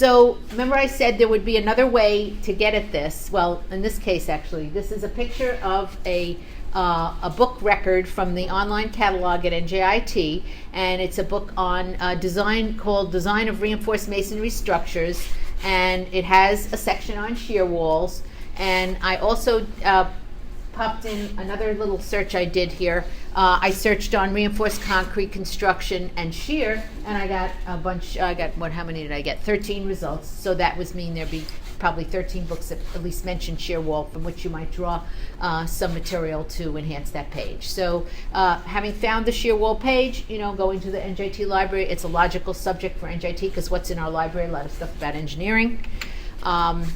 So remember I said there would be another way to get at this. Well, in this case, actually, this is a picture of a book record from the online catalog at NJIT, and it's a book on design called Design of Reinforced Masonry Structures, and it has a section on shear walls. And I also popped in another little search I did here. I searched on reinforced concrete construction and shear, and I got a bunch. How many did I get? 13 results. So that would mean there'd be probably 13 books that at least mention shear wall, from which you might draw some material to enhance that page. So having found the shear wall page, going to the NJIT library, it's a logical subject for NJIT because what's in our library? A lot of stuff about engineering. And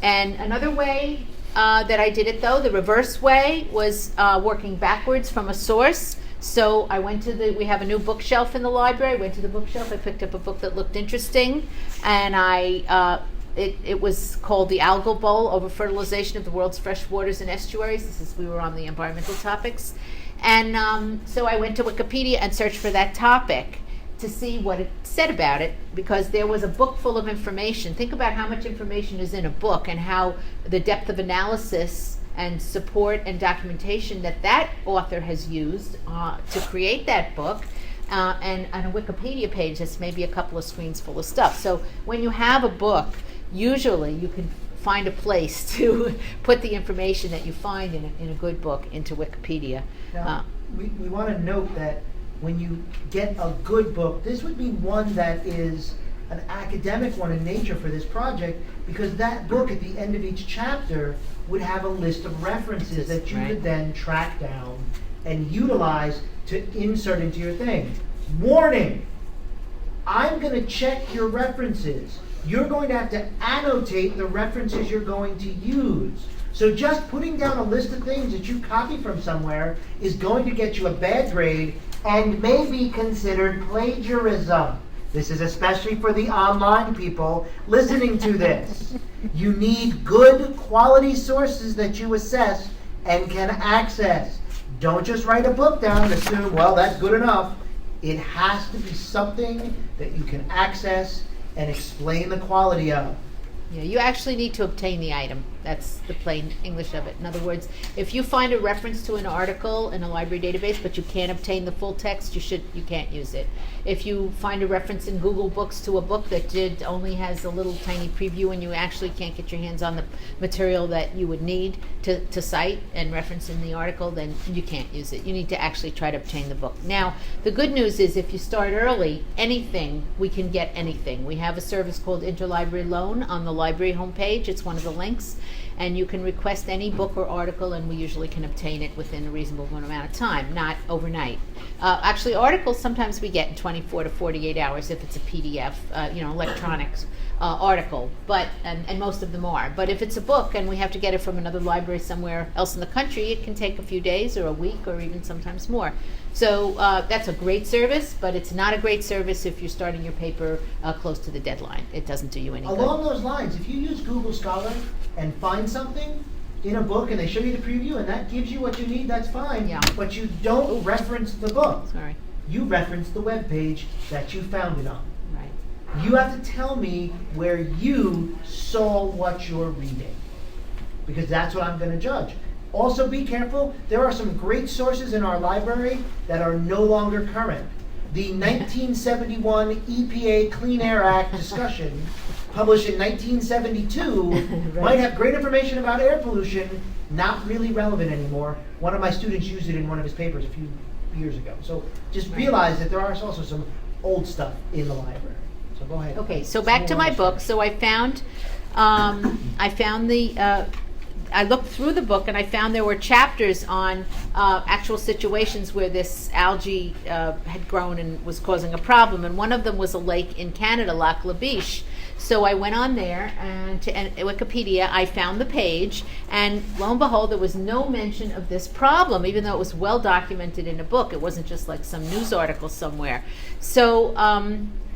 another way that I did it, though, the reverse way, was working backwards from a source. So I went to we have a new bookshelf in the library. I went to the bookshelf, I picked up a book that looked interesting, and it was called The Algal Bowl: Over Fertilization of the World's Fresh Waters and Estuaries. We were on the environmental topics. And so I went to Wikipedia and searched for that topic to see what it said about it, because there was a book full of information. Think about how much information is in a book and how the depth of analysis and support and documentation that author has used to create that book. And on a Wikipedia page, that's maybe a couple of screens full of stuff. So when you have a book, usually you can find a place to put the information that you find in a good book into Wikipedia. Now, we want to note that when you get a good book, this would be one that is an academic one in nature for this project, because that book at the end of each chapter would have a list of references that you could then track down and utilize to insert into your thing. Warning! I'm going to check your references. You're going to have to annotate the references you're going to use. So just putting down a list of things that you copy from somewhere is going to get you a bad grade and may be considered plagiarism. This is especially for the online people listening to this. You need good quality sources that you assess and can access. Don't just write a book down and assume, well, that's good enough. It has to be something that you can access and explain the quality of. Yeah, you actually need to obtain the item. That's the plain English of it. In other words, if you find a reference to an article in a library database, but you can't obtain the full text, you can't use it. If you find a reference in Google Books to a book that only has a little tiny preview, and you actually can't get your hands on the material that you would need to cite and reference in the article, then you can't use it. You need to actually try to obtain the book. Now, the good news is if you start early, we can get anything. We have a service called Interlibrary Loan on the library homepage. It's one of the links. And you can request any book or article, and we usually can obtain it within a reasonable amount of time, not overnight. Actually, articles sometimes we get in 24 to 48 hours if it's a PDF, electronics article, and most of them are. But if it's a book and we have to get it from another library somewhere else in the country, it can take a few days or a week or even sometimes more. So that's a great service, but it's not a great service if you're starting your paper close to the deadline. It doesn't do you any good. Along those lines, if you use Google Scholar and find something in a book and they show you the preview and that gives you what you need, that's fine. Yeah. But you don't reference the book. Sorry. You reference the web page that you found it on. Right. You have to tell me where you saw what you're reading, because that's what I'm going to judge. Also, be careful. There are some great sources in our library that are no longer current. The 1971 EPA Clean Air Act discussion, published in 1972, Right. might have great information about air pollution, not really relevant anymore. One of my students used it in one of his papers a few years ago. So just realize that there are also some old stuff in the library. So go ahead. Okay, so back to my book. So I found I looked through the book and I found there were chapters on actual situations where this algae had grown and was causing a problem, and one of them was a lake in Canada, Lac La Biche. So I went on there and to Wikipedia, I found the page, and lo and behold, there was no mention of this problem, even though it was well documented in a book. It wasn't just like some news article somewhere. So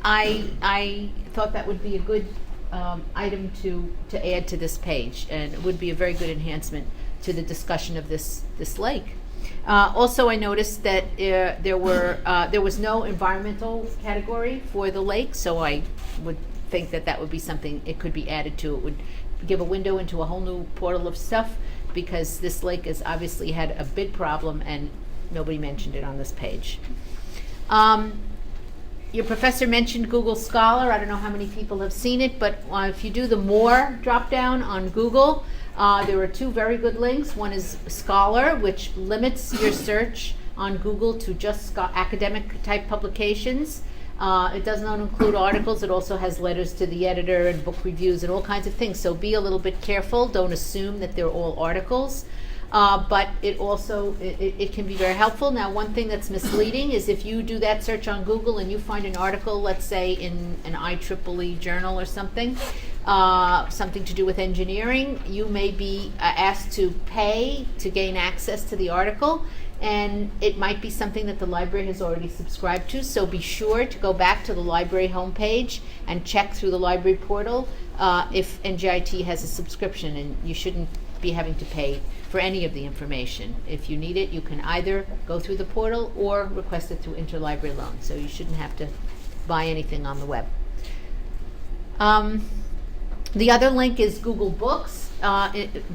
I thought that would be a good item to add to this page, and it would be a very good enhancement to the discussion of this lake. Also, I noticed that there was no environmental category for the lake, so I would think that that would be something it could be added to. It would give a window into a whole new portal of stuff, because this link has obviously had a big problem and nobody mentioned it on this page. Your professor mentioned Google Scholar. I don't know how many people have seen it, but if you do the More drop down on Google, there are two very good links. One is Scholar, which limits your search on Google to just academic type publications. It does not include articles. It also has letters to the editor and book reviews and all kinds of things. So be a little bit careful. Don't assume that they're all articles. But it also, it can be very helpful. Now, one thing that's misleading is if you do that search on Google and you find an article, let's say in an IEEE journal or something, something to do with engineering, you may be asked to pay to gain access to the article, and it might be something that the library has already subscribed to, so be sure to go back to the library homepage and check through the library portal if NJIT has a subscription, and you shouldn't be having to pay for any of the information. If you need it, you can either go through the portal or request it through interlibrary loan, so you shouldn't have to buy anything on the web. The other link is Google Books.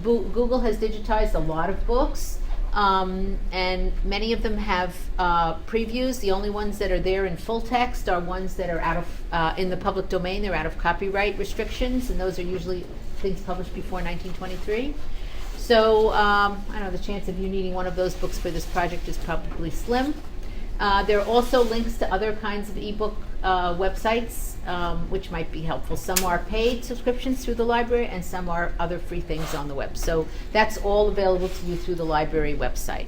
Google has digitized a lot of books, and many of them have previews. The only ones that are there in full text are ones that are out of in the public domain. They're out of copyright restrictions, and those are usually things published before 1923. So I don't know, the chance of you needing one of those books for this project is probably slim. There are also links to other kinds of ebook websites, which might be helpful. Some are paid subscriptions through the library, and some are other free things on the web. So that's all available to you through the library website.